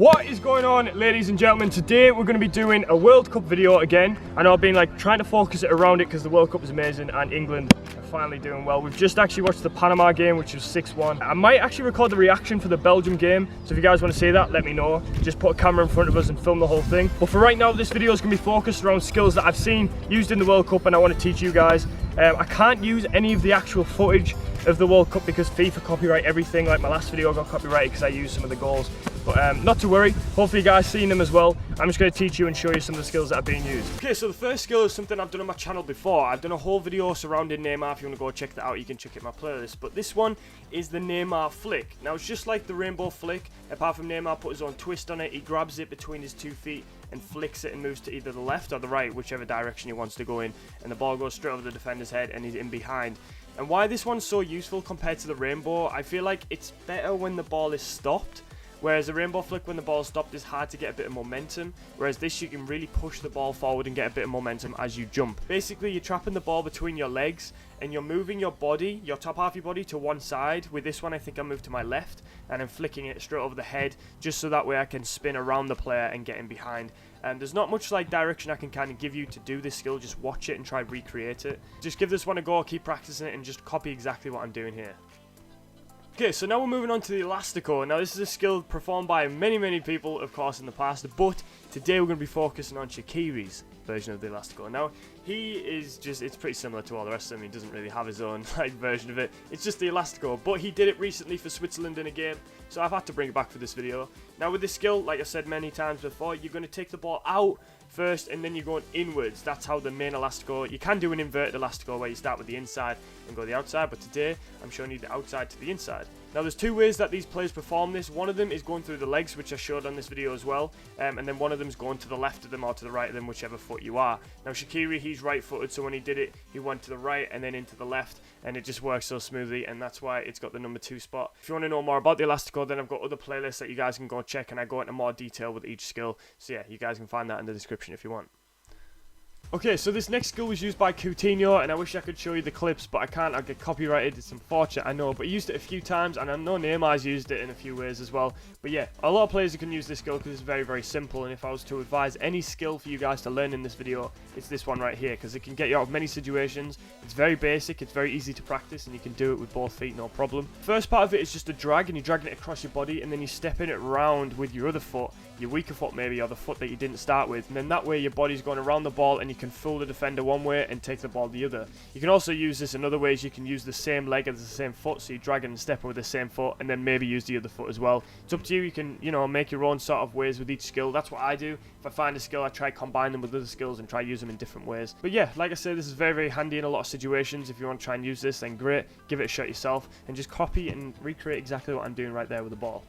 What is going on, ladies and gentlemen? Today we're going to be doing a World Cup video again. I know I've been trying to focus it around it because the World Cup is amazing and England are finally doing well. We've just actually watched the Panama game, which was 6-1. I might actually record the reaction for the Belgium game, so if you guys want to see that, let me know. Just put a camera in front of us and film the whole thing. But for right now, this video is going to be focused around skills that I've seen used in the World Cup and I want to teach you guys. I can't use any of the actual footage of the World Cup because FIFA copyright everything. Like my last video got copyrighted because I used some of the goals. But not to worry, hopefully you guys seen them as well. I'm just going to teach you and show you some of the skills that are being used. Okay, so the first skill is something I've done on my channel before. I've done a whole video surrounding Neymar. If you want to go check that out, you can check it in my playlist. But this one is the Neymar flick. Now it's just like the rainbow flick, apart from Neymar put his own twist on it. He grabs it between his 2 feet and flicks it and moves to either the left or the right, whichever direction he wants to go in. And the ball goes straight over the defender's head and he's in behind. And why this one's so useful compared to the rainbow, I feel like it's better when the ball is stopped. Whereas a rainbow flick, when the ball is stopped, is hard to get a bit of momentum. Whereas this, you can really push the ball forward and get a bit of momentum as you jump. Basically, you're trapping the ball between your legs and you're moving your body, your top half of your body, to one side. With this one, I think I moved to my left and I'm flicking it straight over the head just so that way I can spin around the player and get in behind. And there's not much direction I can kind of give you to do this skill. Just watch it and try to recreate it. Just give this one a go, keep practicing it and just copy exactly what I'm doing here. Okay, so now we're moving on to the Elastico. Now this is a skill performed by many people, of course, in the past, but today we're going to be focusing on Shaqiri's version of the Elastico. Now, he is just, it's pretty similar to all the rest of them. He doesn't really have his own version of it. It's just the Elastico, but he did it recently for Switzerland in a game, so I've had to bring it back for this video. Now with this skill, like I said many times before, you're going to take the ball out first and then you're going inwards. That's how the main Elastico. You can do an inverted Elastico where you start with the inside and go the outside, but today I'm showing you the outside to the inside. Now there's two ways that these players perform this. One of them is going through the legs, which I showed on this video as well, and then one of them is going to the left of them or to the right of them, whichever foot you are. Now Shaqiri, he's right footed, so when he did it, he went to the right and then into the left, and it just works so smoothly, and that's why it's got the number 2 spot. If you want to know more about the Elastico, then I've got other playlists that you guys can go check, and I go into more detail with each skill. So yeah, you guys can find that in the description if you want. Okay, so this next skill was used by Coutinho, and I wish I could show you the clips, but I can't. I'll get copyrighted. It's unfortunate, I know, but he used it a few times, and I know Neymar's used it in a few ways as well. But yeah, a lot of players can use this skill because it's very simple, and if I was to advise any skill for you guys to learn in this video, it's this one right here, because it can get you out of many situations. It's very basic, it's very easy to practice, and you can do it with both feet, no problem. First part of it is just a drag, and you're dragging it across your body, and then you're stepping it round with your other foot, your weaker foot maybe, or the foot that you didn't start with, and then that way your body's going around the ball and you can fool the defender one way and take the ball the other. You can also use this in other ways. You can use the same leg as the same foot, so you're dragging and stepping with the same foot, and then maybe use the other foot as well. It's up to you. You can, make your own sort of ways with each skill. That's what I do. If I find a skill, I try to combine them with other skills and try to use them in different ways. But yeah, like I said, this is very handy in a lot of situations. If you want to try and use this, then great. Give it a shot yourself and just copy and recreate exactly what I'm doing right there with the ball.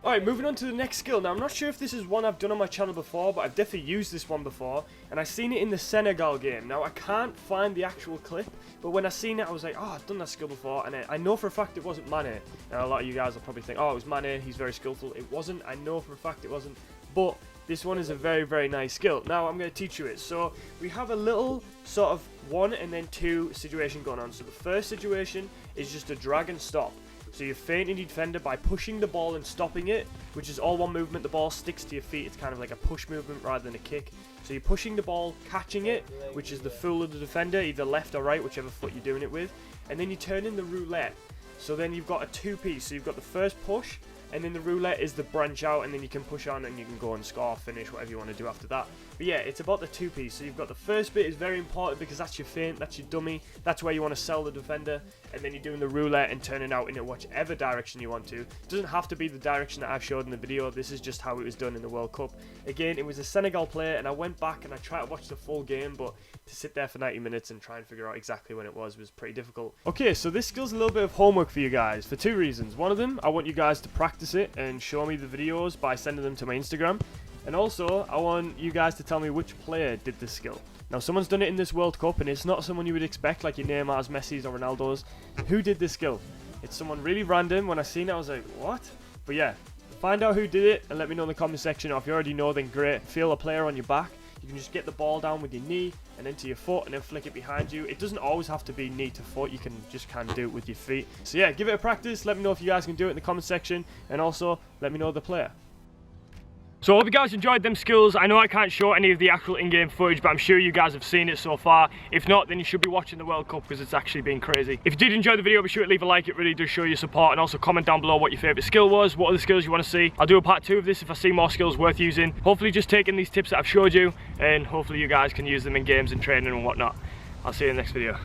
Alright, moving on to the next skill. Now, I'm not sure if this is one I've done on my channel before, but I've definitely used this one before, and I've seen it in the Senegal game. Now, I can't find the actual clip, but when I seen it, I was like, oh, I've done that skill before, and I know for a fact it wasn't Mane. Now, a lot of you guys will probably think, oh, it was Mane, he's very skillful. It wasn't. I know for a fact it wasn't, but this one is a very nice skill. Now, I'm going to teach you it. So, we have a little sort of 1 and then 2 situation going on. So, the first situation is just a drag and stop. So you're feinting your defender by pushing the ball and stopping it, which is all one movement. The ball sticks to your feet. It's kind of like a push movement rather than a kick. So you're pushing the ball, catching it, which is the fool of the defender, either left or right, whichever foot you're doing it with. And then you turn in the roulette. So then you've got a 2-piece. So you've got the first push, and then the roulette is the branch out, and then you can push on and you can go and score, finish, whatever you want to do after that. But yeah, it's about the 2-piece. So you've got the first bit is very important because that's your feint, that's your dummy, that's where you want to sell the defender, and then you're doing the roulette and turning out in whichever direction you want to. It doesn't have to be the direction that I've showed in the video. This is just how it was done in the World Cup. Again, it was a Senegal player, and I went back and I tried to watch the full game, but to sit there for 90 minutes and try and figure out exactly when it was pretty difficult. Okay, so this skill's a little bit of homework for you guys for 2 reasons. One of them, I want you guys to practice it and show me the videos by sending them to my Instagram. And also, I want you guys to tell me which player did this skill. Now, someone's done it in this World Cup, and it's not someone you would expect, like your Neymar's, Messi's, or Ronaldo's. Who did this skill? It's someone really random. When I seen it, I was like, what? But yeah, find out who did it, and let me know in the comment section. Or if you already know, then great. Feel a player on your back. You can just get the ball down with your knee and into your foot and then flick it behind you. It doesn't always have to be knee to foot. You can just kind of do it with your feet. So yeah, give it a practice. Let me know if you guys can do it in the comment section, and also let me know the player. So I hope you guys enjoyed them skills. I know I can't show any of the actual in-game footage, but I'm sure you guys have seen it so far. If not, then you should be watching the World Cup because it's actually been crazy. If you did enjoy the video, be sure to leave a like. It really does show your support. And also comment down below what your favourite skill was, what other skills you want to see. I'll do a part 2 of this if I see more skills worth using. Hopefully just taking these tips that I've showed you, and hopefully you guys can use them in games and training and whatnot. I'll see you in the next video.